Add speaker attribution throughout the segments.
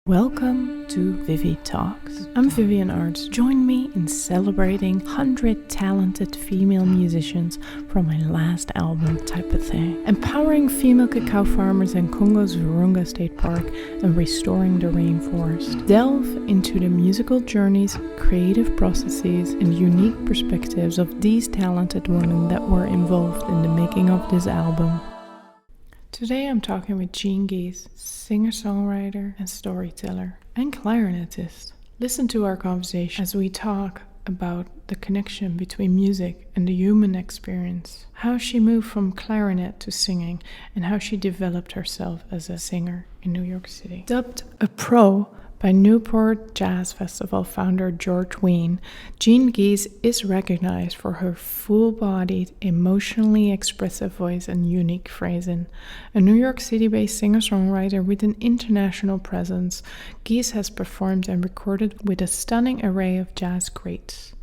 Speaker 1: Welcome to ViviTalks. I'm Vivienne Aerts. Join me in celebrating 100 talented female musicians from my last album, type of thing. Empowering female cacao farmers in Congo's Virunga State Park and restoring the rainforest. Delve into the musical journeys, creative processes, and unique perspectives of these talented women that were involved in the making of this album. Today I'm talking with Jeanne Gies, singer-songwriter and storyteller, and clarinetist. Listen to our conversation as we talk about the connection between music and the human experience, how she moved from clarinet to singing, and how she developed herself as a singer in New York City. Dubbed a pro by Newport Jazz Festival founder George Wein, Jeanne Gies is recognized for her full-bodied, emotionally expressive voice and unique phrasing. A New York City-based singer-songwriter with an international presence, Gies has performed and recorded with a stunning array of jazz greats.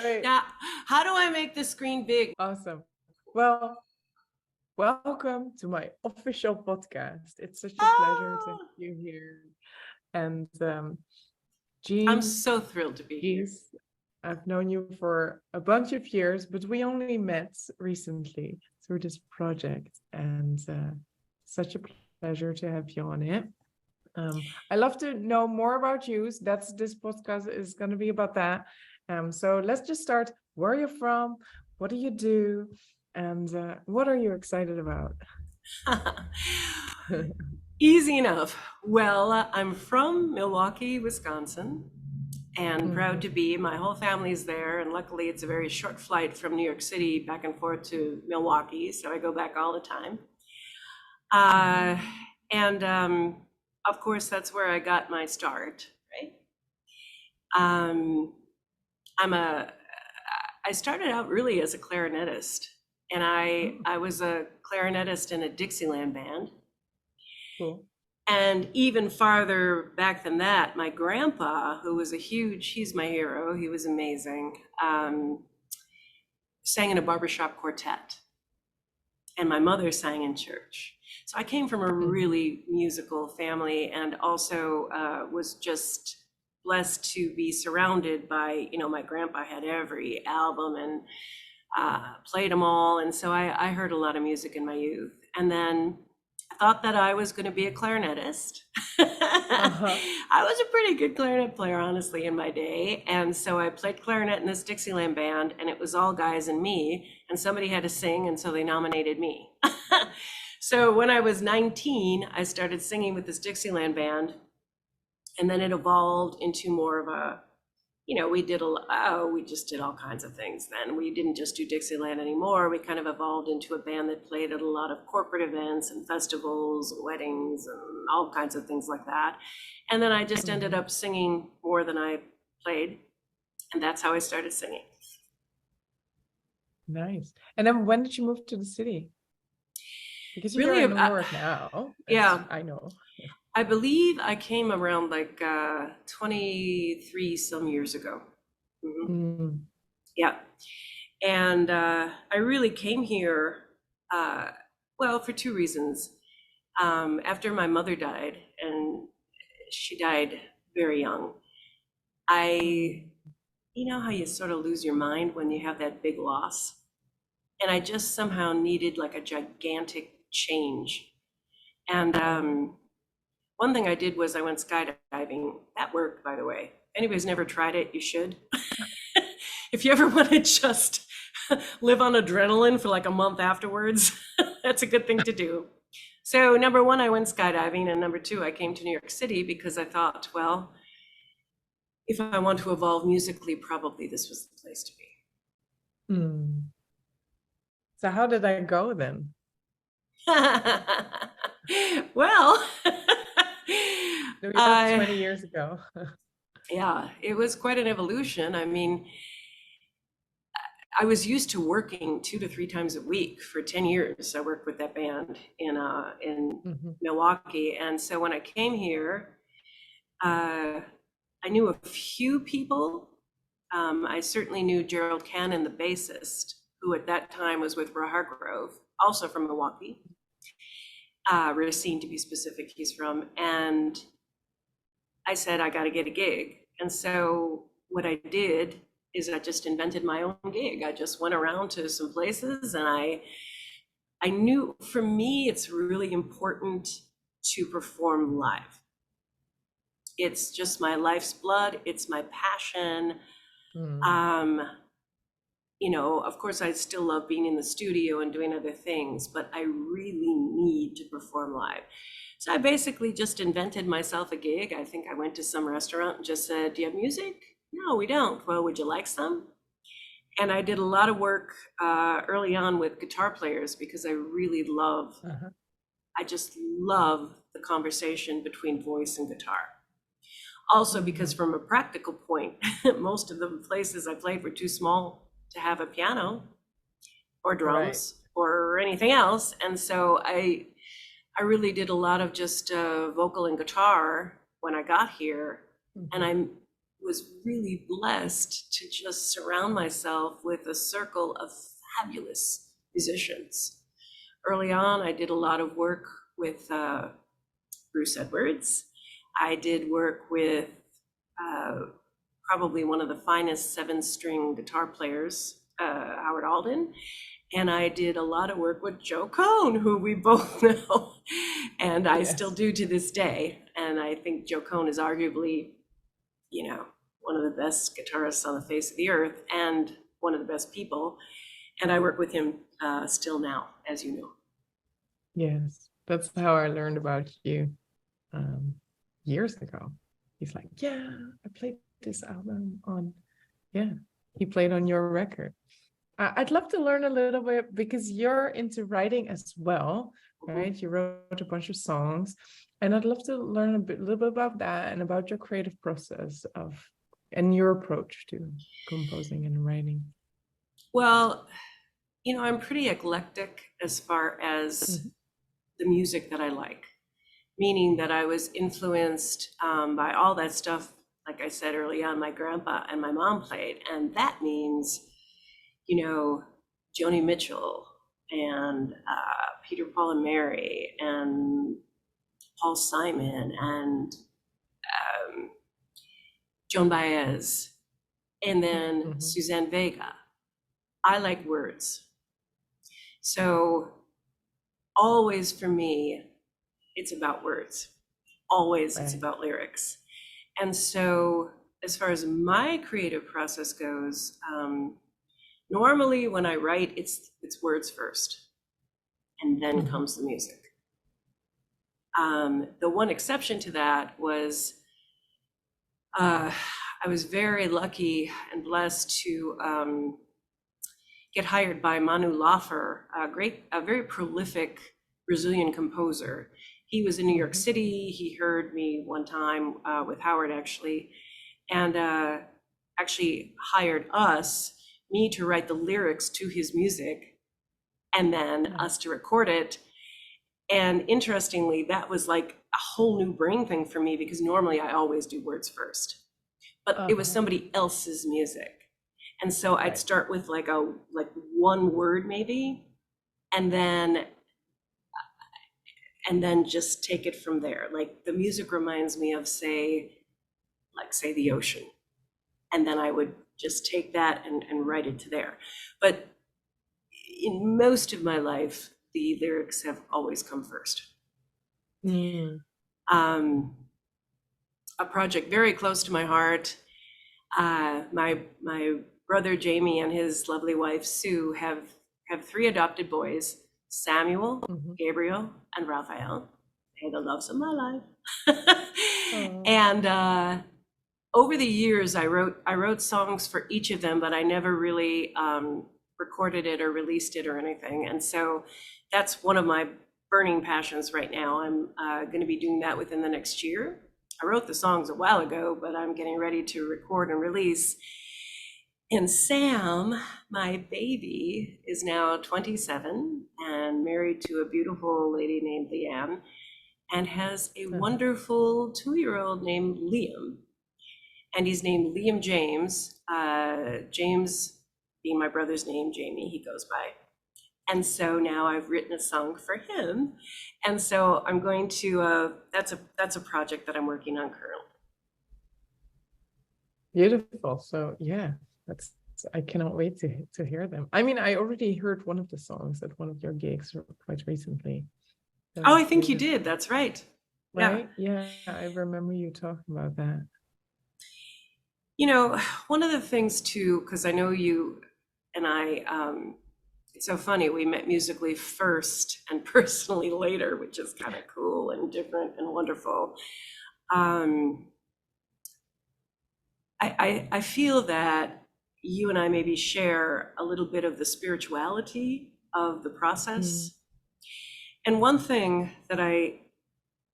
Speaker 2: Great.
Speaker 3: Now, how do I make the screen big?
Speaker 2: Awesome. Well, welcome to my official podcast. It's such a pleasure to have you here. And Jeanne,
Speaker 3: I'm so thrilled to be here.
Speaker 2: I've known you for a bunch of years, but we only met recently through this project, and such a pleasure to have you on it. I love to know more about you. This podcast is going to be about that. So let's just start. Where are you from? What do you do? And what are you excited about?
Speaker 3: Easy enough. Well, I'm from Milwaukee, Wisconsin, and proud to be. My whole family's there, and luckily it's a very short flight from New York City back and forth to Milwaukee, so I go back all the time. Of course, that's where I got my start, right? I started out really as a clarinetist, and I was a clarinetist in a Dixieland band.
Speaker 2: Cool.
Speaker 3: And even farther back than that, my grandpa, who was he's my hero, he was amazing, sang in a barbershop quartet. And my mother sang in church. So I came from a really musical family, and also was just blessed to be surrounded by, my grandpa had every album and played them all. And so I heard a lot of music in my youth. And then I thought that I was going to be a clarinetist. I was a pretty good clarinet player, honestly, in my day. And so I played clarinet in this Dixieland band, and it was all guys and me, and somebody had to sing, and so they nominated me. So when I was 19, I started singing with this Dixieland band, and then it evolved into more of a, we just did all kinds of things then. We didn't just do Dixieland anymore. We kind of evolved into a band that played at a lot of corporate events and festivals, and weddings, and all kinds of things like that. And then I just ended up singing more than I played. And that's how I started singing.
Speaker 2: Nice. And then when did you move to the city? Because you're
Speaker 3: Really,
Speaker 2: in New York now.
Speaker 3: Yeah.
Speaker 2: I know.
Speaker 3: I believe I came around like 23 some years ago. Yeah. And I really came here, for two reasons. After my mother died, and she died very young, you know how you sort of lose your mind when you have that big loss? And I just somehow needed like a gigantic change. And one thing I did was I went skydiving. That worked, by the way. If anybody's never tried it, you should. If you ever want to just live on adrenaline for like a month afterwards, that's a good thing to do. So number one, I went skydiving, and number two, I came to New York City because I thought, well, if I want to evolve musically, probably this was the place to be.
Speaker 2: So how did I go then?
Speaker 3: Well,
Speaker 2: Maybe that's 20 years ago.
Speaker 3: Yeah, it was quite an evolution. I mean, I was used to working 2 to 3 times a week for 10 years. I worked with that band in Milwaukee. And so when I came here, I knew a few people. I certainly knew Gerald Cannon, the bassist, who at that time was with Ra Hargrove, also from Milwaukee. Racine to be specific, he's from. And I said, I got to get a gig. And so what I did is I just invented my own gig. I just went around to some places, and I knew, for me, it's really important to perform live. It's just my life's blood. It's my passion. You know, of course, I still love being in the studio and doing other things, but I really need to perform live. So I basically just invented myself a gig. I think I went to some restaurant and just said, do you have music? No, we don't. Well, would you like some? And I did a lot of work early on with guitar players, because I really love, I just love the conversation between voice and guitar. Also, because from a practical point, most of the places I played were too small to have a piano or drums or anything else. And so I really did a lot of just vocal and guitar when I got here. And I was really blessed to just surround myself with a circle of fabulous musicians. Early on, I did a lot of work with Bruce Edwards. I did work with probably one of the finest 7-string guitar players, Howard Alden. And I did a lot of work with Joe Cohn, who we both know, and I still do to this day. And I think Joe Cohn is arguably, you know, one of the best guitarists on the face of the earth, and one of the best people. And I work with him still now, as you know.
Speaker 2: Yes, that's how I learned about you years ago. He's like, yeah, I played this album on, he played on your record. I'd love to learn a little bit, because you're into writing as well, right? You wrote a bunch of songs, and I'd love to learn a little bit about that, and about your creative process and your approach to composing and writing. Well,
Speaker 3: you know, I'm pretty eclectic as far as the music that I like, meaning that I was influenced by all that stuff. Like I said early on, my grandpa and my mom played, and that means, you know, Joni Mitchell and Peter, Paul and Mary and Paul Simon and Joan Baez, and then Suzanne Vega. I like words. So always for me, it's about words. Always it's about lyrics. And so as far as my creative process goes, normally when I write, it's words first, and then comes the music. The one exception to that was I was very lucky and blessed to get hired by Manu Laffer, a very prolific Brazilian composer. He was in New York City. He heard me one time with Howard, actually, and actually hired me to write the lyrics to his music, and then us to record it. And interestingly, that was like a whole new brain thing for me, because normally I always do words first, but it was somebody else's music. And so I'd start with like one word maybe, and then just take it from there. Like the music reminds me of say the ocean. And then I would just take that and write it to there. But in most of my life, the lyrics have always come first. A project very close to my heart. My brother Jamie and his lovely wife Sue have 3 adopted boys: Samuel, Gabriel, and Raphael. They're the loves of my life. And over the years, I wrote songs for each of them, but I never really recorded it or released it or anything. And so that's one of my burning passions right now. I'm going to be doing that within the next year. I wrote the songs a while ago, but I'm getting ready to record and release. And Sam, my baby, is now 27 and married to a beautiful lady named Vivienne, and has a wonderful 2-year-old named Liam. And he's named Liam James. James being my brother's name, Jamie, he goes by. And so now I've written a song for him. And so I'm going to, that's a project that I'm working on currently.
Speaker 2: Beautiful. So yeah, I cannot wait to hear them. I mean, I already heard one of the songs at one of your gigs quite recently.
Speaker 3: Oh, I think you did. That's right.
Speaker 2: Right? Yeah, I remember you talking about that.
Speaker 3: You know, one of the things too, because I know you and I, it's so funny, we met musically first and personally later, which is kind of cool and different and wonderful. I feel that you and I maybe share a little bit of the spirituality of the process. And one thing that I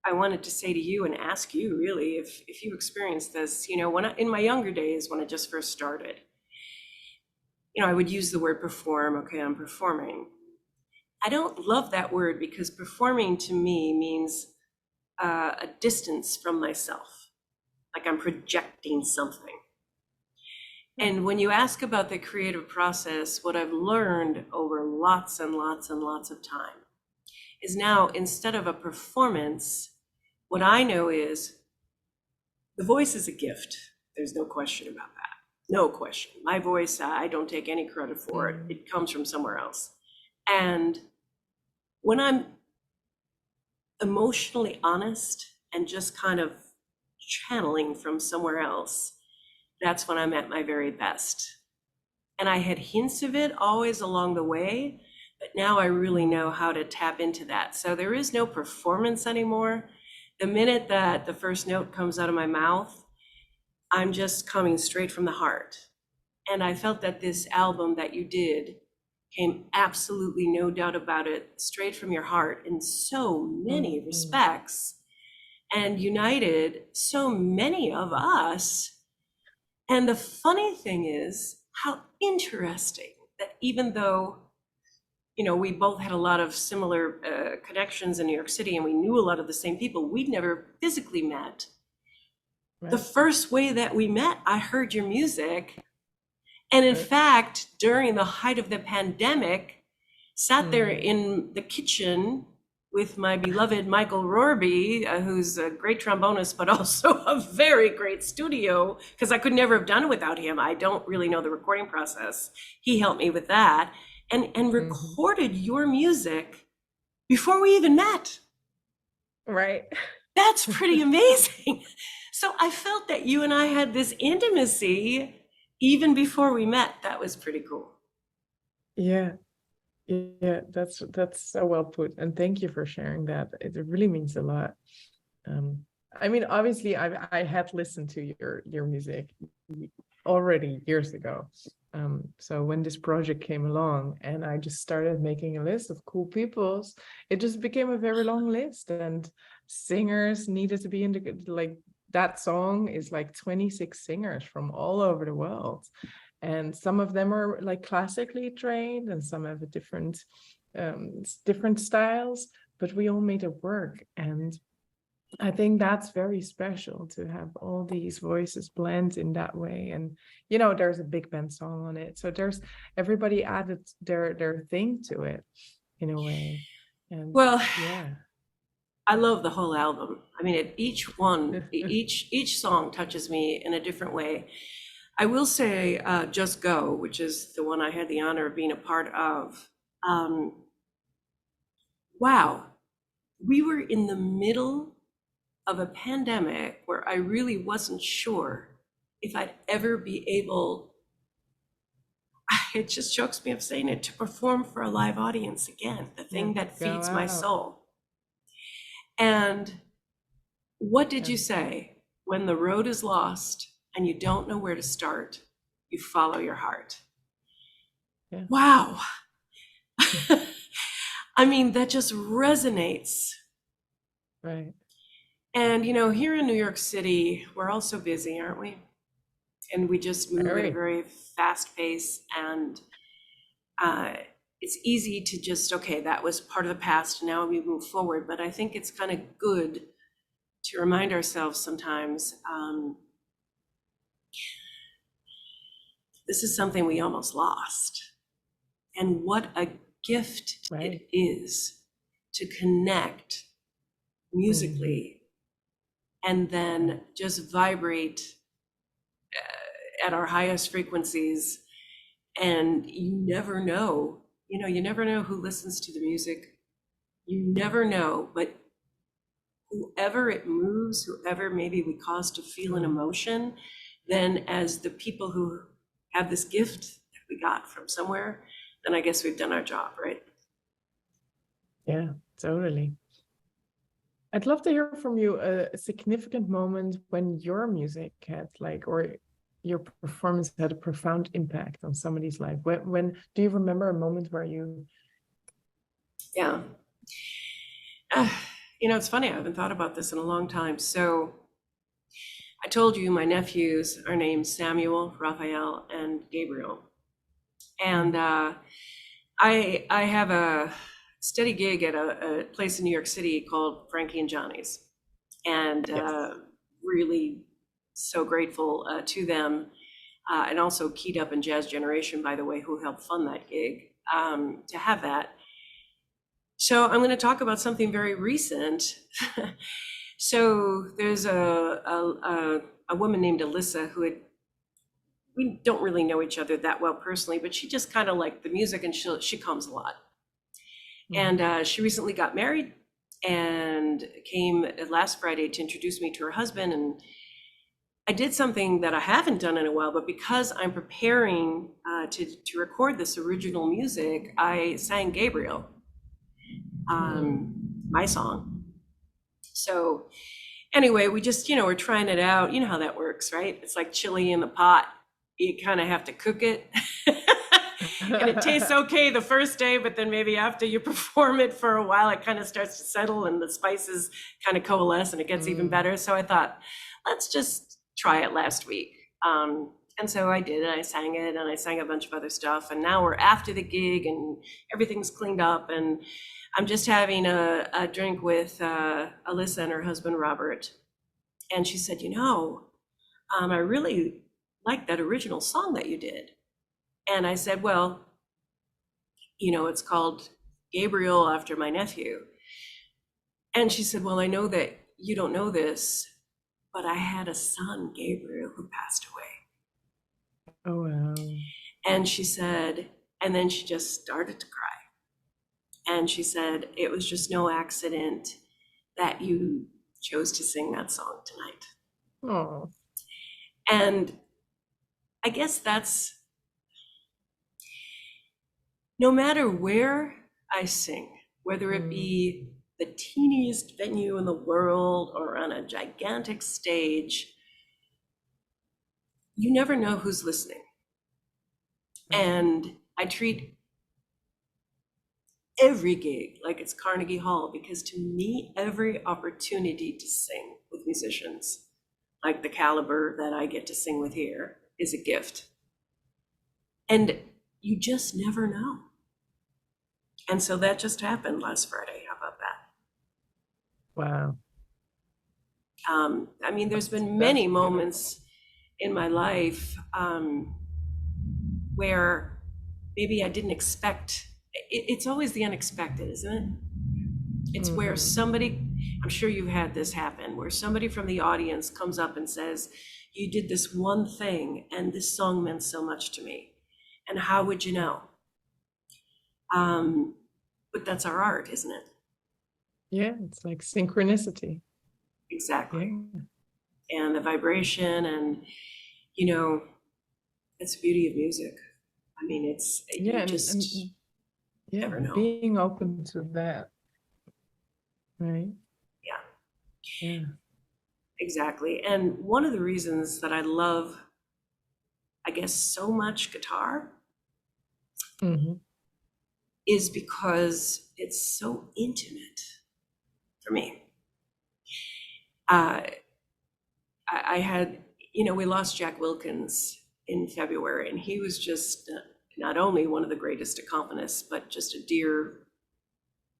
Speaker 3: wanted to say to you and ask you really, if you experienced this, you know, in my younger days, when I just first started, you know, I would use the word perform. Okay, I'm performing. I don't love that word because performing to me means a distance from myself, like I'm projecting something. And when you ask about the creative process, what I've learned over lots and lots and lots of time is now, instead of a performance, what I know is the voice is a gift. There's no question about that. No question. My voice, I don't take any credit for it. It comes from somewhere else. And when I'm emotionally honest and just kind of channeling from somewhere else, that's when I'm at my very best. And I had hints of it always along the way, but now I really know how to tap into that. So there is no performance anymore. The minute that the first note comes out of my mouth, I'm just coming straight from the heart. And I felt that this album that you did came, absolutely no doubt about it, straight from your heart in so many respects, and united so many of us. And the funny thing is how interesting that even though, you know, we both had a lot of similar connections in New York City and we knew a lot of the same people, we'd never physically met. Right. The first way that we met, I heard your music. And in fact, during the height of the pandemic, sat there in the kitchen with my beloved Michael Rorby, who's a great trombonist, but also a very great studio, because I could never have done it without him. I don't really know the recording process. He helped me with that, and recorded your music before we even met.
Speaker 2: Right.
Speaker 3: That's pretty amazing. So I felt that you and I had this intimacy even before we met. That was pretty cool.
Speaker 2: Yeah. Yeah, that's so well put, and thank you for sharing that. It really means a lot. I mean, obviously, I had listened to your music already years ago. So when this project came along, and I just started making a list of cool peoples, it just became a very long list, and singers needed to be in the, like, that song is like 26 singers from all over the world. And some of them are like classically trained, and some have a different styles, but we all made it work. And I think that's very special to have all these voices blend in that way. And, you know, there's a big band song on it. So everybody added their thing to it in a way. And
Speaker 3: well,
Speaker 2: yeah.
Speaker 3: I love the whole album. I mean, each song touches me in a different way. I will say Just Go, which is the one I had the honor of being a part of. Wow, we were in the middle of a pandemic where I really wasn't sure if I'd ever be able, it just chokes me up saying it, to perform for a live audience again, the thing that feeds my soul. And what did you say? When the road is lost and you don't know where to start, you follow your heart. Yeah. Wow. I mean, that just resonates.
Speaker 2: Right.
Speaker 3: And, you know, here in New York City, we're all so busy, aren't we? And we just move at a very fast pace. And it's easy to just, okay, that was part of the past, and now we move forward. But I think it's kind of good to remind ourselves sometimes, this is something we almost lost. And what a gift it is to connect musically and then just vibrate at our highest frequencies, and you never know, you never know who listens to the music. You never know, but whoever it moves, whoever maybe we cause to feel an emotion, then as the people who have this gift that we got from somewhere, then I guess we've done our job, right?
Speaker 2: Yeah, totally. I'd love to hear from you a significant moment when your music had or your performance had a profound impact on somebody's life. When do you remember a moment where you?
Speaker 3: Yeah. It's funny, I haven't thought about this in a long time. So I told you my nephews are named Samuel, Raphael, and Gabriel. And I have a steady gig at a place in New York City called Frankie Johnnies. And really so grateful to them. And also Keyed Up and Jazz Generation, by the way, who helped fund that gig, to have that. So I'm going to talk about something very recent. So there's a woman named Alyssa we don't really know each other that well personally, but she just kind of liked the music, and she comes a lot. Mm-hmm. And she recently got married and came last Friday to introduce me to her husband. And I did something that I haven't done in a while, but because I'm preparing to record this original music, I sang Gabriel. My song. So anyway, we just, we're trying it out. You know how that works, right? It's like chili in the pot. You kind of have to cook it. And it tastes okay the first day, but then maybe after you perform it for a while, it kind of starts to settle and the spices kind of coalesce and it gets even better. So I thought, let's just try it last week. And so I did, and I sang it, and I sang a bunch of other stuff. And now we're after the gig and everything's cleaned up, and I'm just having a drink with Alyssa and her husband, Robert. And she said, I really like that original song that you did. And I said, well, it's called Gabriel after my nephew. And she said, well, I know that you don't know this, but I had a son, Gabriel, who passed away.
Speaker 2: Oh, wow.
Speaker 3: And she said, and then she just started to cry. And she said, it was just no accident that you chose to sing that song tonight.
Speaker 2: Oh.
Speaker 3: And I guess that's, no matter where I sing, whether it be the teeniest venue in the world or on a gigantic stage, you never know who's listening. And I treat every gig like it's Carnegie Hall, because to me, every opportunity to sing with musicians, like the caliber that I get to sing with here, is a gift. And you just never know. And so that just happened last Friday. How about that?
Speaker 2: Wow.
Speaker 3: I mean, there's been many moments in my life where maybe I didn't expect. It's always the unexpected, isn't it? It's where somebody, I'm sure you've had this happen, where somebody from the audience comes up and says, you did this one thing and this song meant so much to me. And how would you know? But that's our art, isn't it?
Speaker 2: Yeah, it's like synchronicity.
Speaker 3: Exactly. Yeah. And the vibration, and it's the beauty of music. I mean, it's never know.
Speaker 2: Being open to that, right? Yeah.
Speaker 3: Exactly. And one of the reasons that I love, I guess, so much guitar is because it's so intimate for me. I had, we lost Jack Wilkins in February, and he was just not only one of the greatest accompanists, but just a dear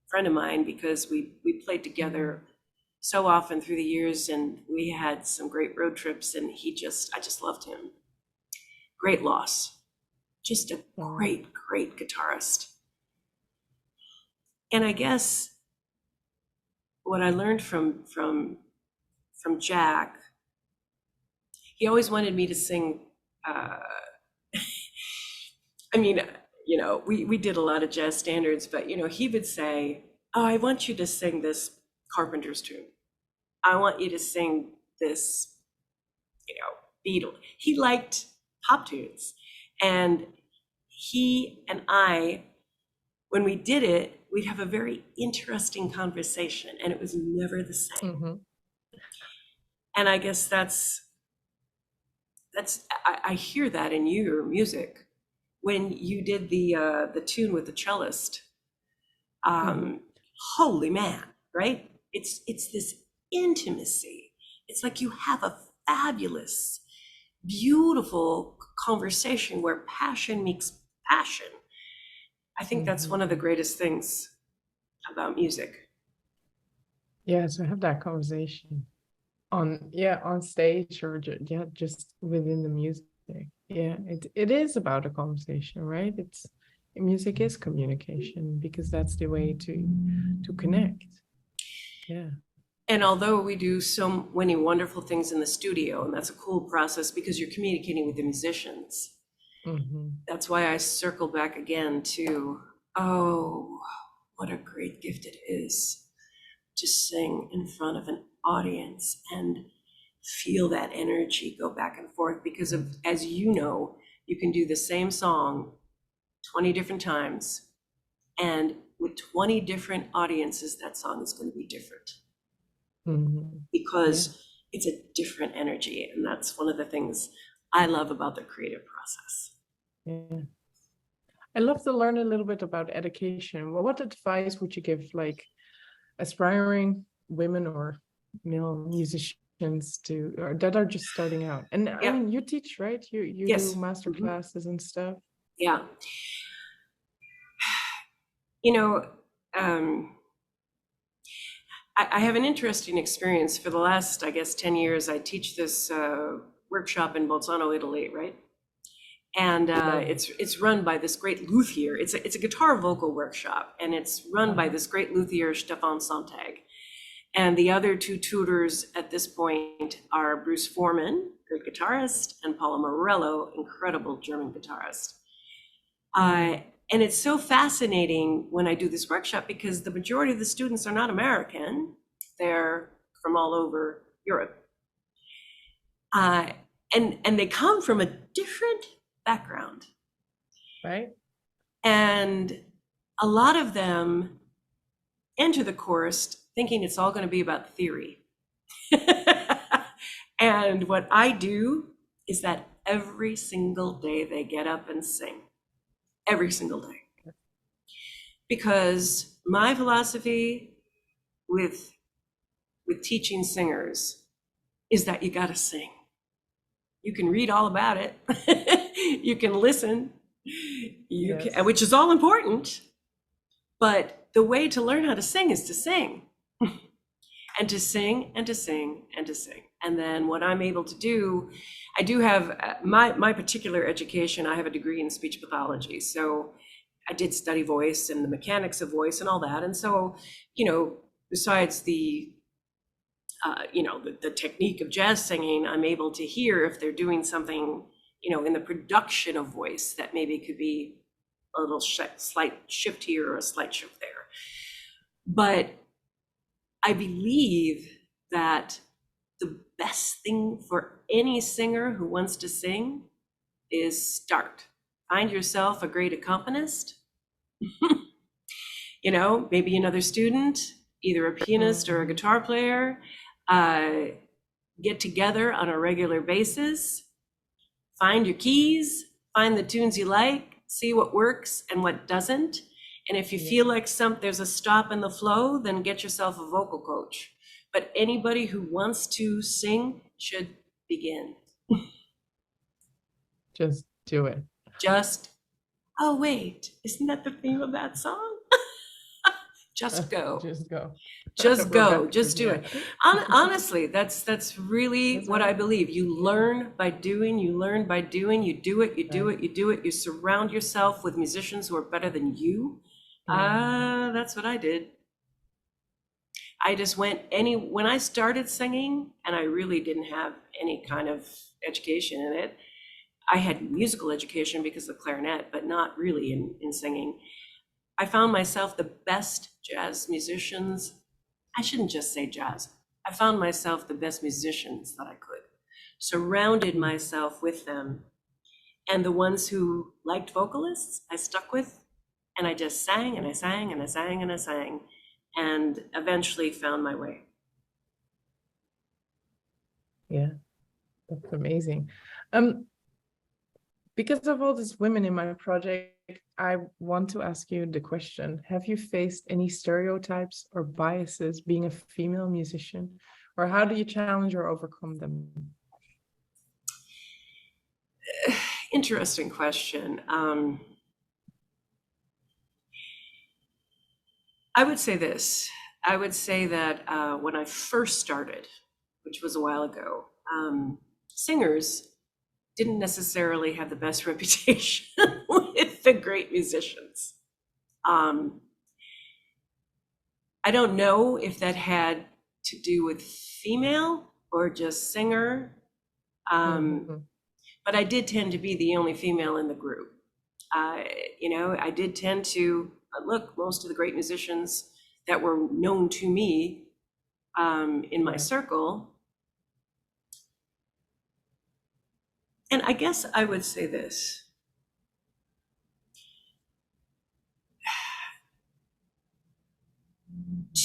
Speaker 3: friend of mine, because we played together so often through the years, and we had some great road trips, and I just loved him. Great loss. Just a great guitarist. And I guess what I learned from Jack, he always wanted me to sing I mean, you know, we did a lot of jazz standards, but, you know, he would say, oh, I want you to sing this Carpenter's tune. I want you to sing this, you know, Beatle. He liked pop tunes. And he and I, when we did it, we'd have a very interesting conversation, and it was never the same.
Speaker 2: Mm-hmm.
Speaker 3: And I guess I hear that in your music. When you did the tune with the cellist, holy man, right? It's this intimacy. It's like you have a fabulous, beautiful conversation where passion meets passion. I think that's one of the greatest things about music.
Speaker 2: Yeah, to have that conversation on stage or just within the music. Yeah, it is about a conversation, right? Music is communication, because that's the way to connect. Yeah.
Speaker 3: And although we do so many wonderful things in the studio, and that's a cool process because you're communicating with the musicians. That's why I circle back again to, oh, what a great gift it is to sing in front of an audience and feel that energy go back and forth, because of, as you know, you can do the same song 20 different times, and with 20 different audiences, that song is going to be different. Because it's a different energy, and that's one of the things I love about the creative process.
Speaker 2: Yeah. I'd love to learn a little bit about education. Well, what advice would you give, like, aspiring women or male musicians or that are just starting out? And I mean, you teach, right? You do master classes and stuff.
Speaker 3: Yeah. You know, I have an interesting experience. For the last, I guess, 10 years, I teach this workshop in Bolzano, Italy, right? And it's run by this great luthier. It's a guitar vocal workshop, and it's run by this great luthier, Stefan Sontag. And the other two tutors at this point are Bruce Foreman, great guitarist, and Paolo Morello, incredible German guitarist. And it's so fascinating when I do this workshop, because the majority of the students are not American. They're from all over Europe. And they come from a different background.
Speaker 2: Right.
Speaker 3: And a lot of them enter the course thinking it's all going to be about theory. And what I do is that every single day they get up and sing. Every single day. Because my philosophy with teaching singers is that you got to sing. You can read all about it. You can listen, can, which is all important. But the way to learn how to sing is to sing. And to sing and to sing and to sing. And then what I'm able to do, I do have my particular education. I have a degree in speech pathology. So I did study voice and the mechanics of voice and all that. And so, you know, besides the technique of jazz singing, I'm able to hear if they're doing something, you know, in the production of voice that maybe could be a little slight shift here or a slight shift there. But I believe that the best thing for any singer who wants to sing is start. Find yourself a great accompanist, you know, maybe another student, either a pianist or a guitar player, get together on a regular basis, find your keys, find the tunes you like, see what works and what doesn't. And if you feel like there's a stop in the flow, then get yourself a vocal coach. But anybody who wants to sing should begin.
Speaker 2: Just do it.
Speaker 3: Oh wait, isn't that the theme of that song? Just go.
Speaker 2: Just go.
Speaker 3: Just go. Just do it. Honestly, that's really what I believe. You learn by doing, you learn by doing, you do it, you do it, you do it. You surround yourself with musicians who are better than you. That's what I did. I just went when I started singing, and I really didn't have any kind of education in it, I had musical education because of clarinet, but not really in singing. I found myself the best jazz musicians. I shouldn't just say jazz. I found myself the best musicians that I could, surrounded myself with them. And the ones who liked vocalists, I stuck with, and I just sang and I sang and I sang and I sang, and eventually found my way.
Speaker 2: Yeah, that's amazing. Because of all these women in my project, I want to ask you the question, have you faced any stereotypes or biases being a female musician, or how do you challenge or overcome them?
Speaker 3: Interesting question. I would say this. I would say that when I first started, which was a while ago, singers didn't necessarily have the best reputation with the great musicians. I don't know if that had to do with female or just singer, but I did tend to be the only female in the group. I did tend to look, most of the great musicians that were known to me in my circle. And I guess I would say this.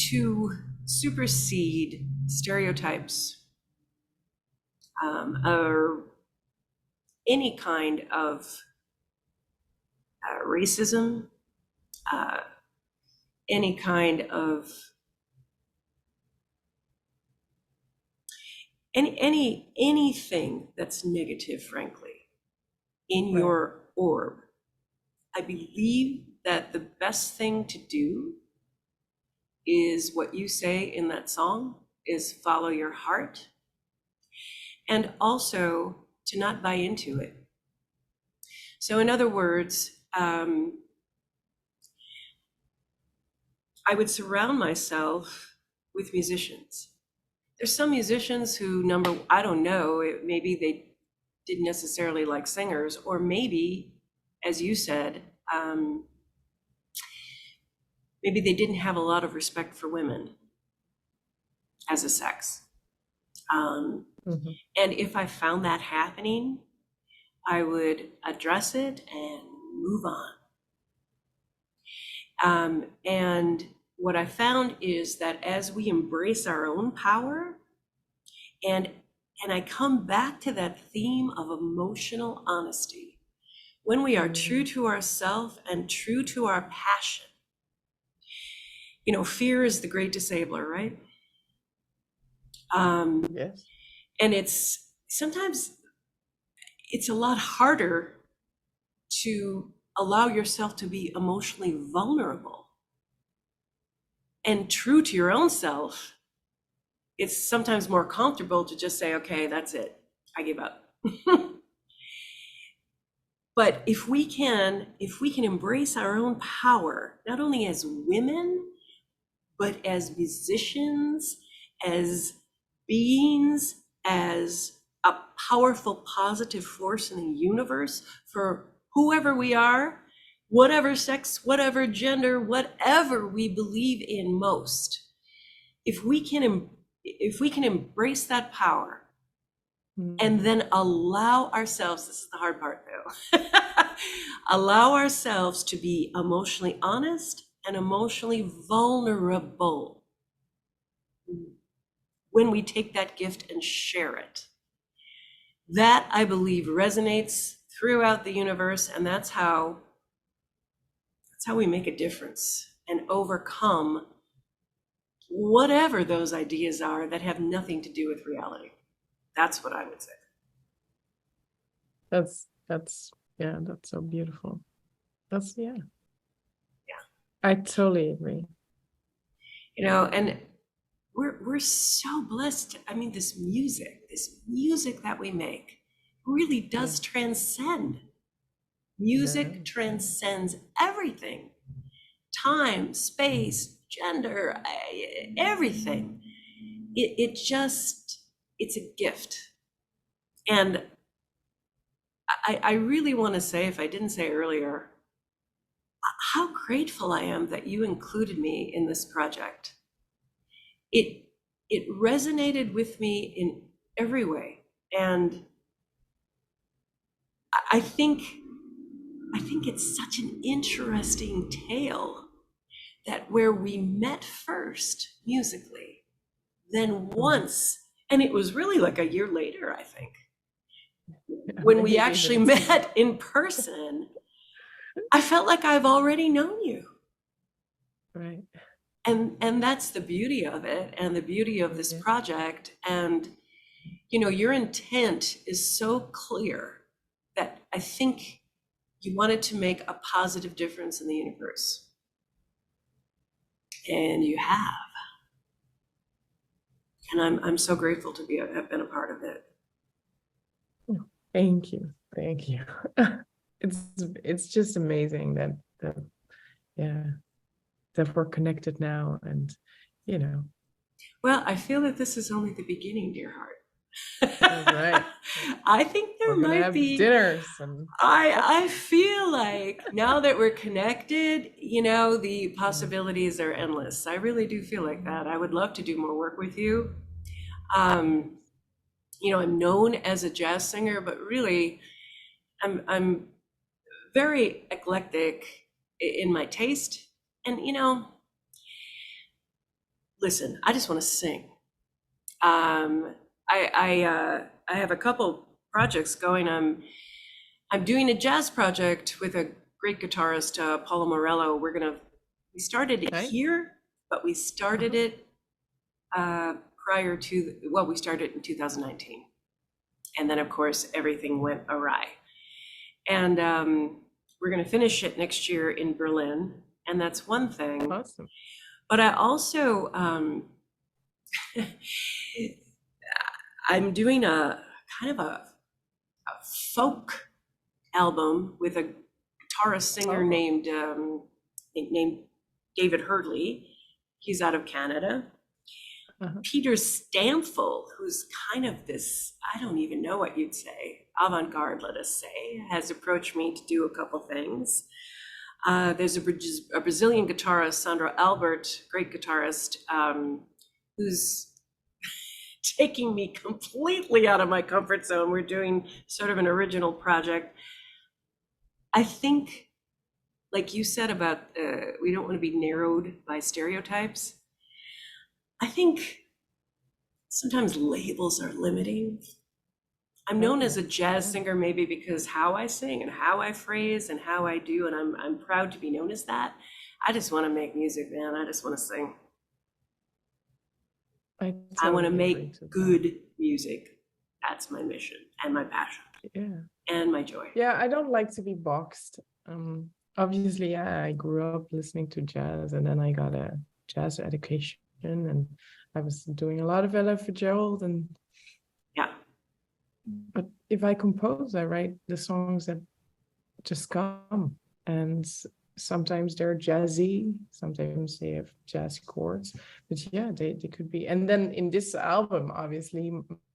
Speaker 3: To supersede stereotypes or any kind of racism, any kind of anything that's negative, frankly, in your orb. I believe that the best thing to do is what you say in that song, is follow your heart, and also to not buy into it. So in other words, I would surround myself with musicians. There's some musicians who I don't know, maybe they didn't necessarily like singers, or maybe, as you said, maybe they didn't have a lot of respect for women as a sex. And if I found that happening, I would address it and move on. And what I found is that as we embrace our own power, and I come back to that theme of emotional honesty, when we are true to ourselves and true to our passion. Fear is the great disabler, right?
Speaker 2: Yes.
Speaker 3: And sometimes it's a lot harder to allow yourself to be emotionally vulnerable and true to your own self. It's sometimes more comfortable to just say, okay, that's it, I give up. But if we can embrace our own power, not only as women, but as musicians, as beings, as a powerful, positive force in the universe for whoever we are, whatever sex, whatever gender, whatever we believe in most. If we can embrace that power and then allow ourselves, this is the hard part though, allow ourselves to be emotionally honest and emotionally vulnerable when we take that gift and share it. That, I believe, resonates throughout the universe, and that's how we make a difference and overcome whatever those ideas are that have nothing to do with reality. That's what I would say.
Speaker 2: That's so beautiful. I totally agree.
Speaker 3: And we're so blessed. I mean, this music that we make really does transcend. Music transcends everything. Time, space, gender, everything. It's a gift. And I really want to say, if I didn't say earlier, how grateful I am that you included me in this project. It resonated with me in every way. And I think it's such an interesting tale that where we met first musically, then once, and it was really like a year later, I think, when we actually met in person, I felt like I've already known you.
Speaker 2: Right.
Speaker 3: And that's the beauty of it, and the beauty of this project. And, you know, your intent is so clear that I think you wanted to make a positive difference in the universe. And you have. And I'm so grateful to have been a part of it.
Speaker 2: Thank you. Thank you. It's just amazing that we're connected now, and you know.
Speaker 3: Well, I feel that this is only the beginning, dear heart.
Speaker 2: That's right.
Speaker 3: I think there might be
Speaker 2: dinners. And
Speaker 3: I feel like now that we're connected, you know, the possibilities are endless. I really do feel like that. I would love to do more work with you. You know, I'm known as a jazz singer, but really I'm very eclectic in my taste. And, you know, listen, I just want to sing. I have a couple projects going. I'm doing a jazz project with a great guitarist, Paulo Morello. We started it here, but we started it prior to, we started in 2019. And then of course, everything went awry. And we're gonna finish it next year in Berlin. And that's one thing.
Speaker 2: Awesome.
Speaker 3: But I also, I'm doing a kind of a folk album with a guitarist singer named David Hurdley. He's out of Canada. Peter Stamfel, who's kind of this, I don't even know what you'd say, avant-garde, let us say, has approached me to do a couple things. There's a Brazilian guitarist, Sandro Albert, great guitarist, who's taking me completely out of my comfort zone. We're doing sort of an original project. I think, like you said about, we don't want to be narrowed by stereotypes. I think sometimes labels are limiting. I'm known as a jazz singer maybe because how I sing and how I phrase and how I do, and I'm proud to be known as that. I just want to make music, man. I just want to sing. I want to make good music. That's my mission and my passion. Yeah. And my joy.
Speaker 2: Yeah, I don't like to be boxed. Obviously, yeah, I grew up listening to jazz, and then I got a jazz education, and I was doing a lot of Ella Fitzgerald, and but if I compose, I write the songs that just come, and sometimes they're jazzy, sometimes they have jazz chords, but yeah, they could be. And then in this album, obviously,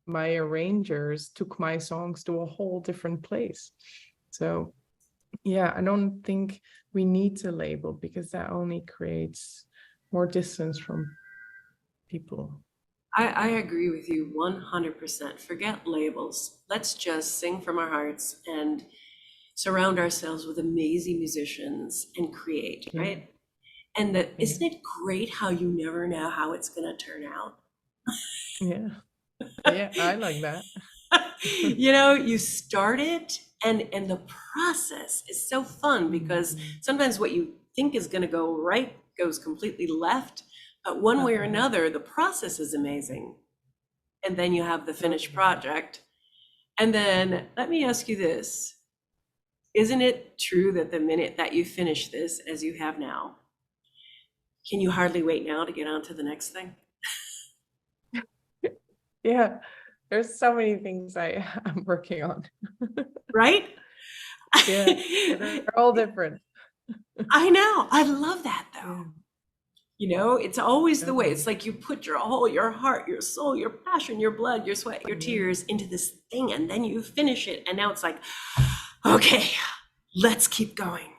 Speaker 2: my arrangers took my songs to a whole different place. So yeah, I don't think we need to label, because that only creates more distance from people.
Speaker 3: I agree with you 100%. Forget labels. Let's just sing from our hearts and surround ourselves with amazing musicians and create, right? And that, isn't it great how you never know how it's going to turn out?
Speaker 2: Yeah, I like that.
Speaker 3: You know, you start it, and the process is so fun, because sometimes what you think is going to go right goes completely left. But one way or another, the process is amazing. And then you have the finished project. And then let me ask you this. Isn't it true that the minute that you finish this, as you have now, can you hardly wait now to get on to the next thing?
Speaker 2: Yeah, there's so many things I'm working on.
Speaker 3: Right?
Speaker 2: Yeah, they're all different.
Speaker 3: I know. I love that, though. You know, it's always the way. It's like you put your heart, your soul, your passion, your blood, your sweat, your tears into this thing, and then you finish it. And now it's like, okay, let's keep going.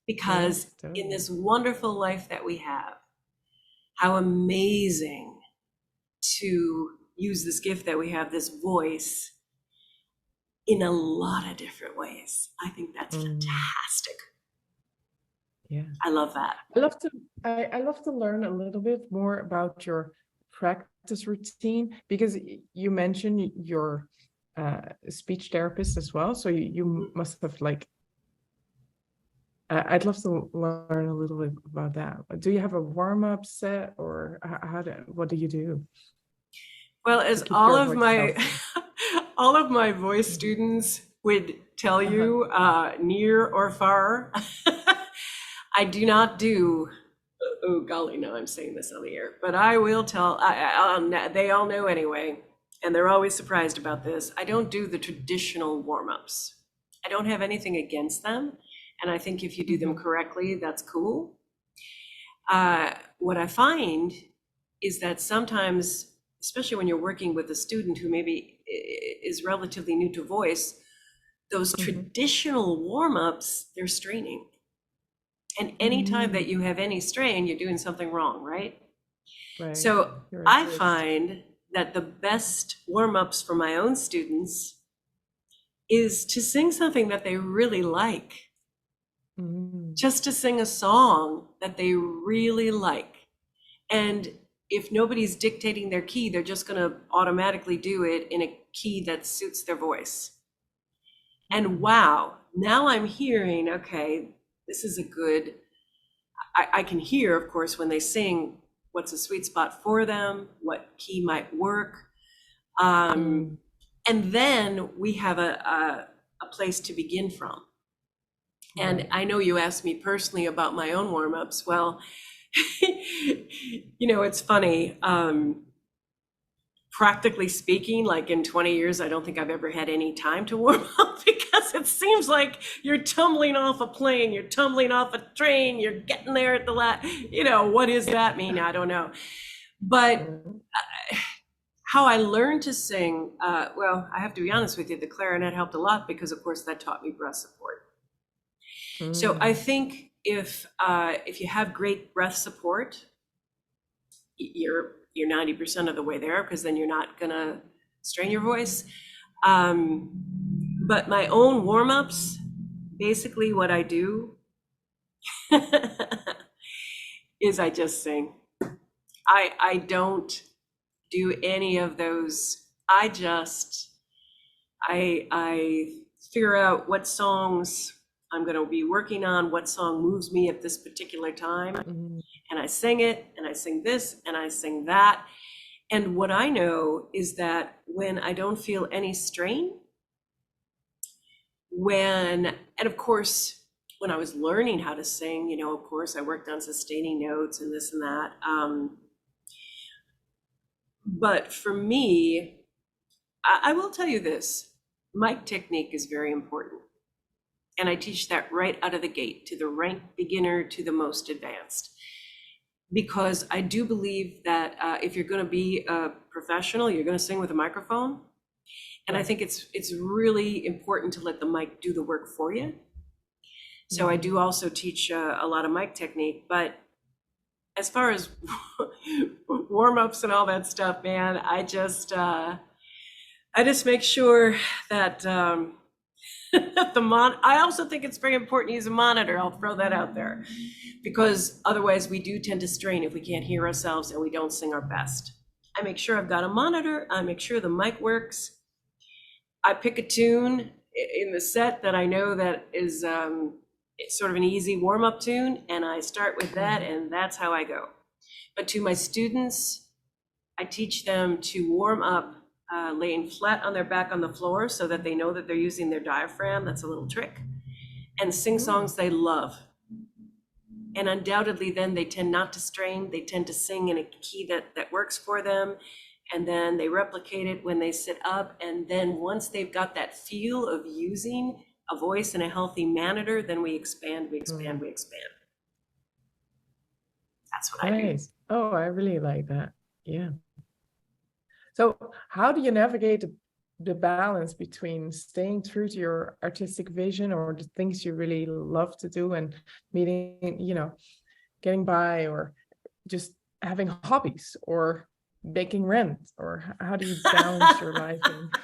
Speaker 3: Because
Speaker 2: Yes, totally.
Speaker 3: in this wonderful life that we have, how amazing to use this gift that we have, this voice, in a lot of different ways. I think that's fantastic.
Speaker 2: Yeah.
Speaker 3: I love that.
Speaker 2: I love to learn a little bit more about your practice routine, because you mentioned you're a speech therapist as well. So you must have like, I'd love to learn a little bit about that. Do you have a warm-up set, or what do you do?
Speaker 3: Well, as
Speaker 2: keep
Speaker 3: all
Speaker 2: your
Speaker 3: of
Speaker 2: voice
Speaker 3: my
Speaker 2: healthy?
Speaker 3: all of my voice students would tell you, near or far, I do not do. Oh golly, now I'm saying this on the air, but I will tell. They all know anyway, and they're always surprised about this. I don't do the traditional warm-ups. I don't have anything against them, and I think if you do them correctly, that's cool. What I find is that sometimes, especially when you're working with a student who maybe is relatively new to voice, those traditional warm-ups, they're straining. And anytime that you have any strain, you're doing something wrong, right?
Speaker 2: Right.
Speaker 3: So
Speaker 2: You're
Speaker 3: I
Speaker 2: right.
Speaker 3: find that the best warm-ups for my own students is to sing something that they really like. Just to sing a song that they really like. And if nobody's dictating their key, they're just going to automatically do it in a key that suits their voice. And wow, now I'm hearing, okay, this is a good, I can hear, of course, when they sing, what's a sweet spot for them, what key might work. And then we have a place to begin from. And I know you asked me personally about my own warm-ups. Well, you know, it's funny. Practically speaking, like in 20 years, I don't think I've ever had any time to warm up, because it seems like you're tumbling off a plane, you're tumbling off a train, you're getting there at the last, you know, what does that mean? I don't know. But how I learned to sing, well, I have to be honest with you, the clarinet helped a lot, because of course that taught me breath support. So I think if you have great breath support, you're 90% of the way there, because then you're not gonna strain your voice. But my own warm-ups, basically what I do is I just sing. I don't do any of those. I figure out what songs I'm going to be working on, what song moves me at this particular time. And I sing it, and I sing this, and I sing that. And what I know is that when I don't feel any strain, and of course, when I was learning how to sing, you know, of course, I worked on sustaining notes and this and that. But for me, I will tell you this, mic technique is very important. And I teach that right out of the gate, to the rank beginner to the most advanced. Because I do believe that if you're going to be a professional, you're going to sing with a microphone. And I think it's really important to let the mic do the work for you. So I do also teach a lot of mic technique. But as far as warm-ups and all that stuff, man, I just make sure that I also think it's very important to use a monitor. I'll throw that out there, because otherwise we do tend to strain if we can't hear ourselves and we don't sing our best. I make sure I've got a monitor. I make sure the mic works. I pick a tune in the set that I know that is it's sort of an easy warm-up tune, and I start with that, and that's how I go. But to my students, I teach them to warm up laying flat on their back on the floor, so that they know that they're using their diaphragm. That's a little trick. And sing songs they love. And undoubtedly then they tend not to strain. They tend to sing in a key that works for them. And then they replicate it when they sit up. And then once they've got that feel of using a voice in a healthy manner, then we expand, we expand, we expand. That's what I do.
Speaker 2: Oh, I really like that. Yeah. So how do you navigate the balance between staying true to your artistic vision or the things you really love to do and meeting, getting by, or just having hobbies or making rent, or how do you balance your life? And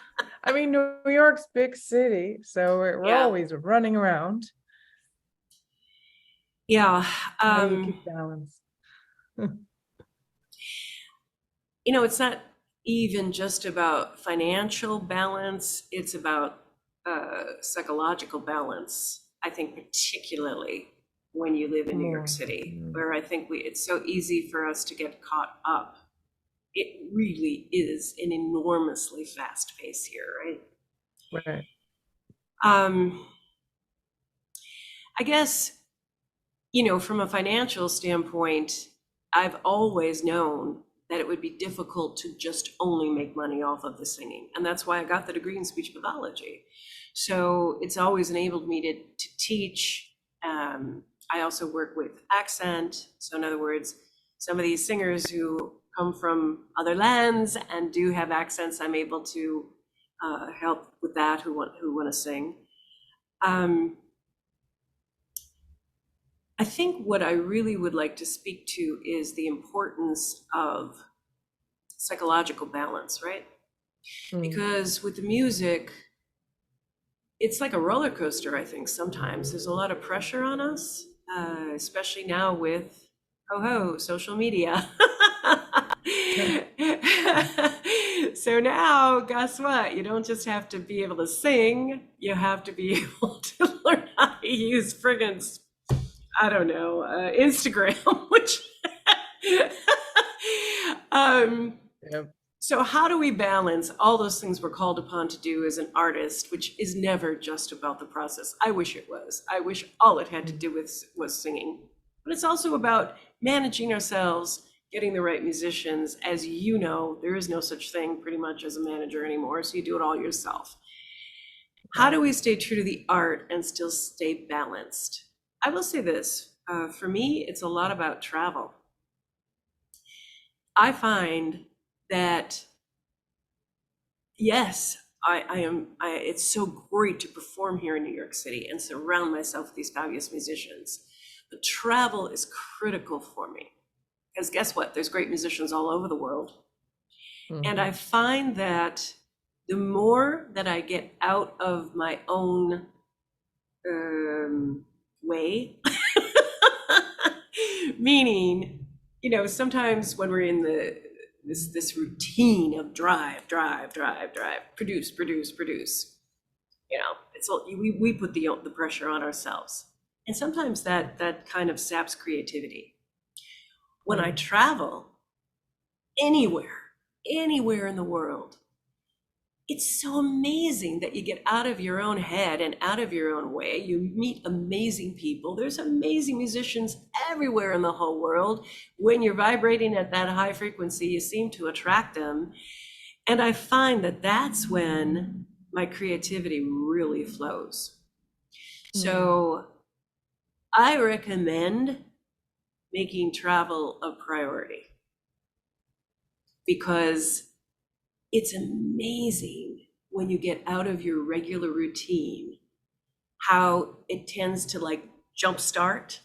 Speaker 2: I mean, New York's big city, so we're always running around.
Speaker 3: Yeah.
Speaker 2: How do you keep balance?
Speaker 3: It's not even just about financial balance, it's about psychological balance. I think particularly when you live in New York City, where I think it's so easy for us to get caught up. It really is an enormously fast pace here, right?
Speaker 2: Right.
Speaker 3: I guess, from a financial standpoint, I've always known that it would be difficult to just only make money off of the singing. And that's why I got the degree in speech pathology. So it's always enabled me to teach. I also work with accent. So in other words, some of these singers who come from other lands and do have accents, I'm able to help with that, who want to sing. I think what I really would like to speak to is the importance of psychological balance, right? Because with the music, it's like a roller coaster, I think, sometimes. There's a lot of pressure on us, especially now with social media. So now, guess what? You don't just have to be able to sing, you have to be able to learn how to use friggin' Instagram, which So how do we balance all those things we're called upon to do as an artist, which is never just about the process? I wish it was. I wish all it had to do with was singing. But it's also about managing ourselves, getting the right musicians. As you know, there is no such thing pretty much as a manager anymore, so you do it all yourself. How do we stay true to the art and still stay balanced? I will say this, for me, it's a lot about travel. I find that, yes, it's so great to perform here in New York City and surround myself with these fabulous musicians. But travel is critical for me, because guess what? There's great musicians all over the world. And I find that the more that I get out of my own way, meaning, sometimes when we're in this routine of drive, produce, it's all, we put the pressure on ourselves. And sometimes that kind of saps creativity. When I travel anywhere in the world, it's so amazing that you get out of your own head and out of your own way. You meet amazing people. There's amazing musicians everywhere in the whole world. When you're vibrating at that high frequency, you seem to attract them. And I find that that's when my creativity really flows. So I recommend making travel a priority, because it's amazing when you get out of your regular routine, how it tends to jumpstart,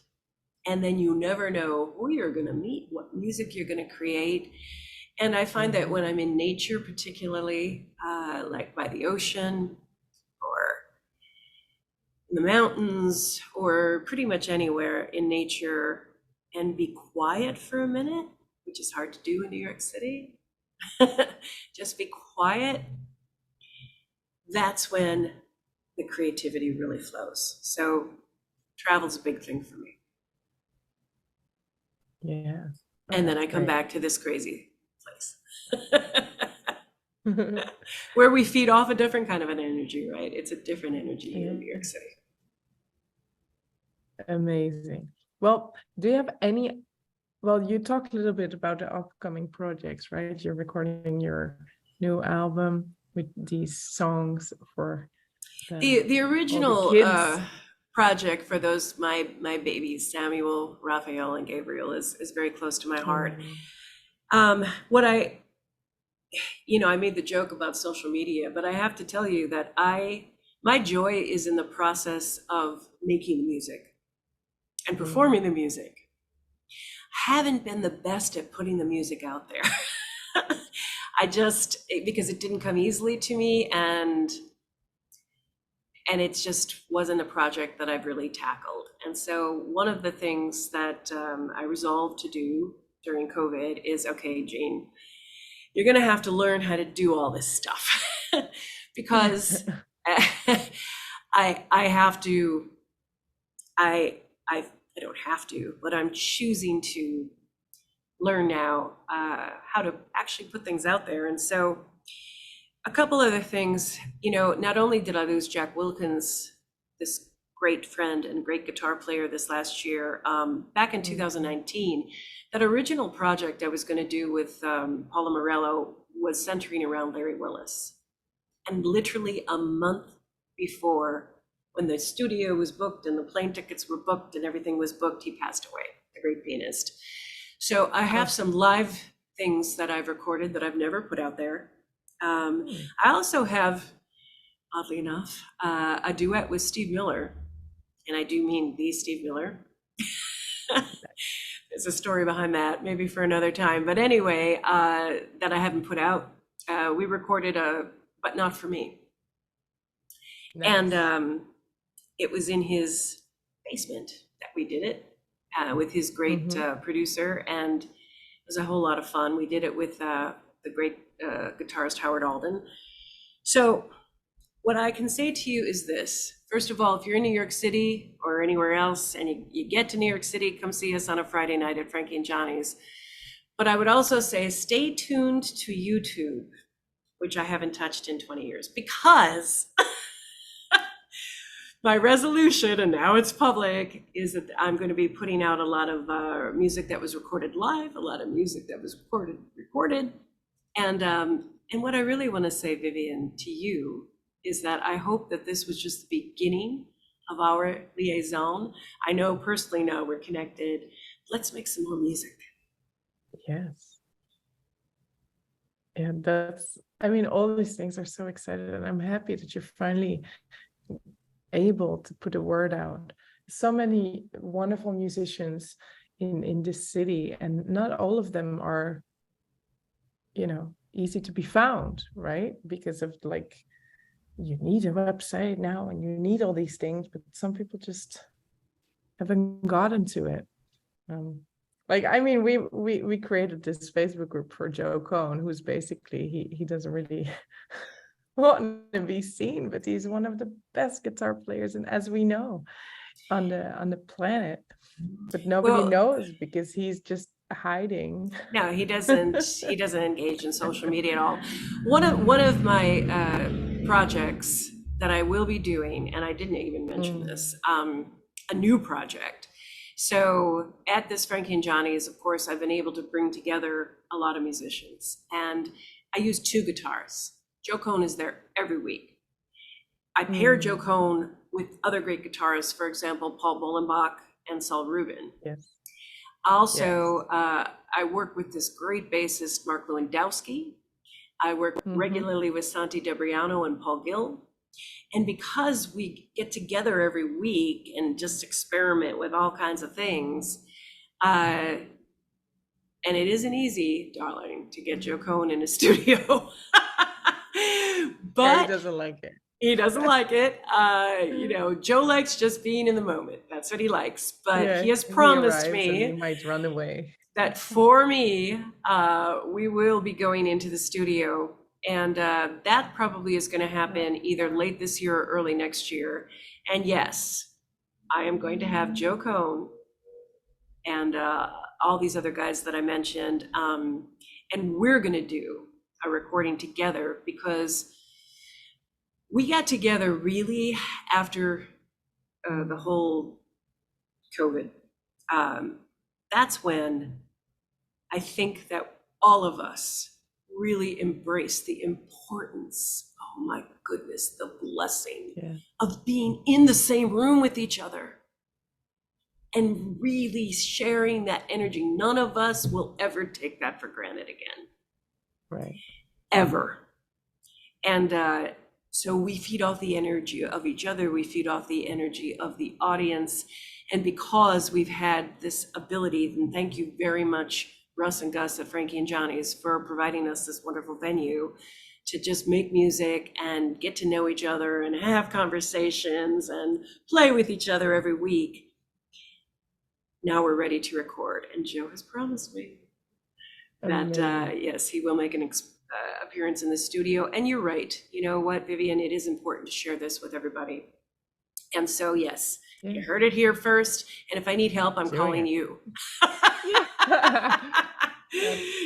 Speaker 3: and then you never know who you're going to meet, what music you're going to create. And I find that when I'm in nature, particularly like by the ocean or in the mountains or pretty much anywhere in nature, and be quiet for a minute, which is hard to do in New York City, just be quiet, that's when the creativity really flows. So travel's a big thing for me.
Speaker 2: Yeah.
Speaker 3: And then I come back to this crazy place where we feed off a different kind of an energy, right? It's a different energy in New York City.
Speaker 2: Amazing. Well, do you have you talked a little bit about the upcoming projects, right? You're recording your new album with these songs for
Speaker 3: the original project for those my babies, Samuel, Raphael, and Gabriel, is very close to my heart. What I I made the joke about social media, but I have to tell you that my joy is in the process of making the music and performing the music. I haven't been the best at putting the music out there. Because it didn't come easily to me, and it just wasn't a project that I've really tackled. And so one of the things that I resolved to do during COVID is, okay, Jeanne, you're going to have to learn how to do all this stuff because I don't have to, but I'm choosing to learn now how to actually put things out there. And so a couple other things, not only did I lose Jack Wilkins, this great friend and great guitar player this last year, back in 2019, that original project I was going to do with Paula Morello was centering around Larry Willis. And literally a month before, when the studio was booked and the plane tickets were booked and everything was booked, he passed away, the great pianist. So I have some live things that I've recorded that I've never put out there. I also have, oddly enough, a duet with Steve Miller, and I do mean the Steve Miller. There's a story behind that, maybe for another time. But anyway, that I haven't put out. We recorded But Not For Me. Nice. And it was in his basement that we did it with his great producer, and it was a whole lot of fun. We did it with the great guitarist Howard Alden. So what I can say to you is this. First of all, if you're in New York City or anywhere else and you get to New York City, come see us on a Friday night at Frankie and Johnnies. But I would also say stay tuned to YouTube, which I haven't touched in 20 years, because my resolution, and now it's public, is that I'm going to be putting out a lot of music that was recorded live, a lot of music that was recorded. And what I really want to say, Vivienne, to you, is that I hope that this was just the beginning of our liaison. I know personally now we're connected. Let's make some more music.
Speaker 2: Yes. And all these things are so excited, and I'm happy that you're finally able to put a word out. So many wonderful musicians in this city, and not all of them are, easy to be found, right? Because of you need a website now and you need all these things, but some people just haven't gotten to it. We created this Facebook group for Joe Cohn, who's basically, he doesn't really want to be seen, but he's one of the best guitar players, and as we know, on the planet. But nobody knows because he's just hiding.
Speaker 3: No, he doesn't engage in social media at all. One of my projects that I will be doing, and I didn't even mention this, a new project. So at this Frankie and Johnnies, of course, I've been able to bring together a lot of musicians, and I use two guitars. Joe Cohn is there every week. I pair Joe Cohn with other great guitarists, for example, Paul Bolenbach and Saul Rubin.
Speaker 2: Yes.
Speaker 3: Also, I work with this great bassist, Mark Lewandowski. I work regularly with Santi Debriano and Paul Gill. And because we get together every week and just experiment with all kinds of things, and it isn't easy, darling, to get Joe Cohn in a studio. But
Speaker 2: he doesn't like it.
Speaker 3: He doesn't like it. Joe likes just being in the moment. That's what he likes. But he has promised me
Speaker 2: he might run away.
Speaker 3: That for me, we will be going into the studio, and that probably is going to happen either late this year or early next year. And yes, I am going to have Joe Cohn and all these other guys that I mentioned, and we're going to do a recording together, because we got together really after the whole COVID. That's when I think that all of us really embraced the importance, oh my goodness, the blessing of being in the same room with each other and really sharing that energy. None of us will ever take that for granted again.
Speaker 2: Right.
Speaker 3: ever. And so we feed off the energy of each other, we feed off the energy of the audience. And because we've had this ability, and thank you very much, Russ and Gus at Frankie and Johnnies, for providing us this wonderful venue to just make music and get to know each other and have conversations and play with each other every week. Now we're ready to record, and Joe has promised me that yes, he will make an appearance in the studio. And you're right. You know what, Vivienne, it is important to share this with everybody. And so, yes, you heard it here first. And if I need help, I'm calling you.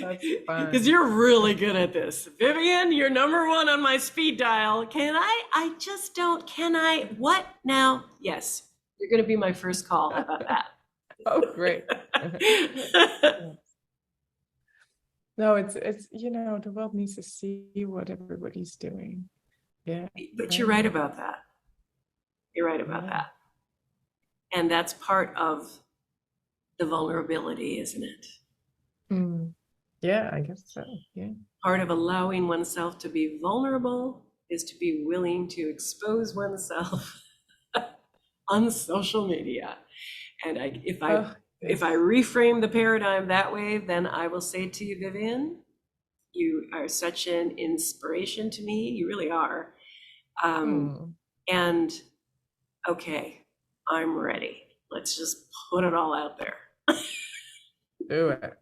Speaker 2: That's fun.
Speaker 3: Because you're really good at this. Vivienne, you're number one on my speed dial. Can I just don't, can I, what now? Yes, you're going to be my first call. How about that?
Speaker 2: Oh, great. No, it's you know, the world needs to see what everybody's doing. Yeah.
Speaker 3: But you're right about that. You're right about that. And that's part of the vulnerability, isn't it?
Speaker 2: Yeah, I guess so. Yeah.
Speaker 3: Part of allowing oneself to be vulnerable is to be willing to expose oneself on social media. And if I reframe the paradigm that way, then I will say to you, Vivienne, you are such an inspiration to me. You really are. And okay, I'm ready. Let's just put it all out there.
Speaker 2: Do it.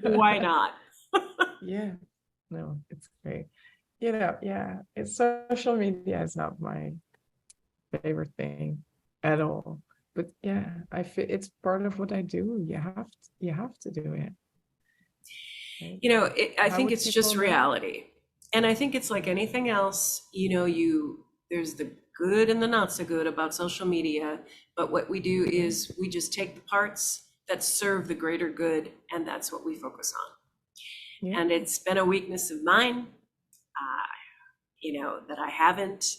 Speaker 3: Why not?
Speaker 2: Yeah. No, it's great. You know, yeah, it's social media is not my favorite thing at all. But yeah, I feel it's part of what I do. You have to do it. Right?
Speaker 3: You know, I think it's just reality. And I think it's like anything else, you know, there's the good and the not so good about social media. But what we do is we just take the parts that serve the greater good, and that's what we focus on. Yeah. And it's been a weakness of mine, you know, that I haven't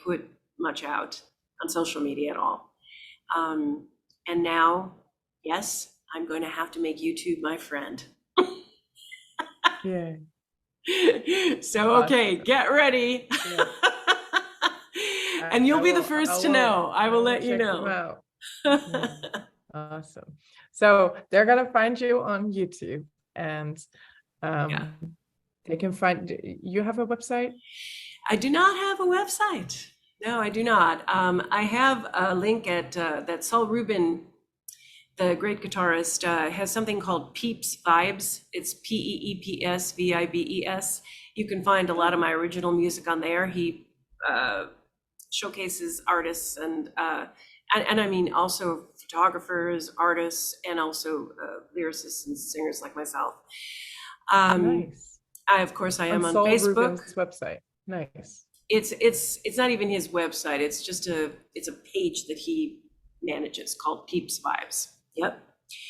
Speaker 3: put much out on social media at all. And now, yes, I'm going to have to make YouTube my friend.
Speaker 2: Yeah.
Speaker 3: So, okay, get ready. Yeah. And you'll be the first to know. I will let you know.
Speaker 2: Yeah. Awesome. So they're going to find you on YouTube, and they can find, you have a website?
Speaker 3: I do not have a website. No, I do not. I have a link at that Saul Rubin, the great guitarist, has something called Peeps Vibes. It's Peeps Vibes. You can find a lot of my original music on there. He showcases artists and I mean also photographers, artists, and also lyricists and singers like myself.
Speaker 2: Nice.
Speaker 3: Of course, I am on
Speaker 2: Saul
Speaker 3: Facebook.
Speaker 2: Rubin's website. Nice.
Speaker 3: It's not even his website. It's just a page that he manages called Peeps Vibes. Yep.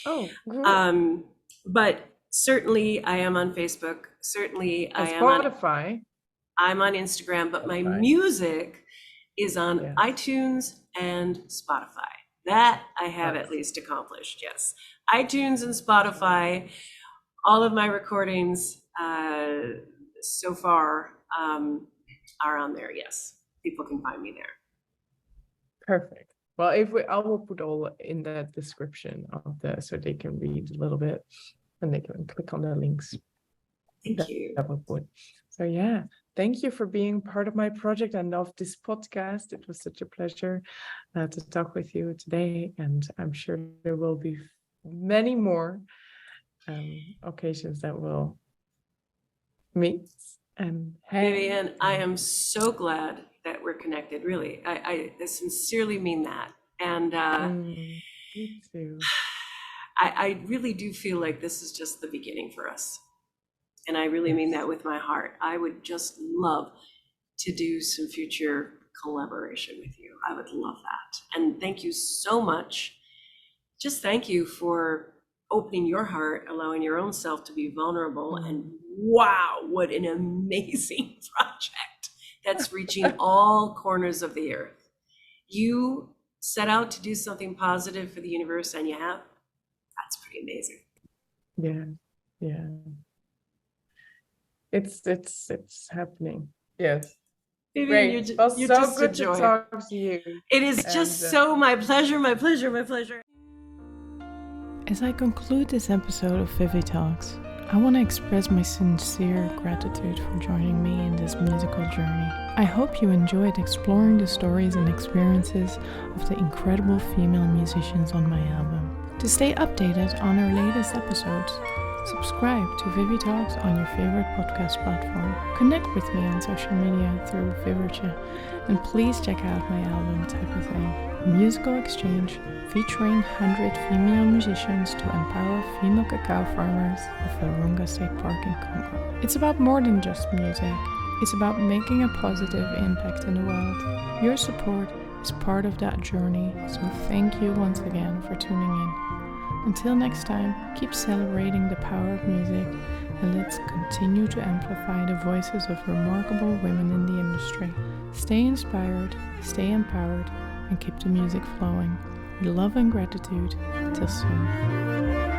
Speaker 2: Oh, cool.
Speaker 3: But certainly I am on Facebook. Certainly
Speaker 2: and
Speaker 3: I am
Speaker 2: Spotify.
Speaker 3: I'm on Instagram, but my music is on iTunes and Spotify. That I have at least accomplished. Yes. iTunes and Spotify, all of my recordings so far are on there. Yes, people can find me there.
Speaker 2: Perfect. Well, I will put all in the description of so they can read a little bit, and they can click on the links.
Speaker 3: Thank you.
Speaker 2: That will put. So yeah, thank you for being part of my project and of this podcast. It was such a pleasure to talk with you today, and I'm sure there will be many more occasions that we'll meet. And
Speaker 3: Vivienne, I am so glad that we're connected. Really, I sincerely mean that. And
Speaker 2: me too.
Speaker 3: I really do feel like this is just the beginning for us. And I really mean that with my heart. I would just love to do some future collaboration with you. I would love that. And thank you so much. Just thank you for opening your heart, allowing your own self to be vulnerable. And wow, what an amazing project that's reaching all corners of the earth. You set out to do something positive for the universe, and you have. That's pretty amazing.
Speaker 2: Yeah. it's happening. Yes.
Speaker 3: Vivienne,
Speaker 2: Great.
Speaker 3: you're,
Speaker 2: It was
Speaker 3: you're
Speaker 2: so
Speaker 3: just a
Speaker 2: good to
Speaker 3: joy.
Speaker 2: talk to you.
Speaker 3: It is just so my pleasure, my pleasure, my pleasure.
Speaker 1: As I conclude this episode of ViviTalks, I want to express my sincere gratitude for joining me in this musical journey. I hope you enjoyed exploring the stories and experiences of the incredible female musicians on my album. To stay updated on our latest episodes, subscribe to ViviTalks on your favorite podcast platform. Connect with me on social media through Vivienne, and please check out my album Type of Thing, a musical exchange featuring 100 female musicians to empower female cacao farmers of Virunga State Park in Congo. It's about more than just music. It's about making a positive impact in the world. Your support is part of that journey, so thank you once again for tuning in. Until next time, keep celebrating the power of music, and let's continue to amplify the voices of remarkable women in the industry. Stay inspired, stay empowered, and keep the music flowing. With love and gratitude. Till soon.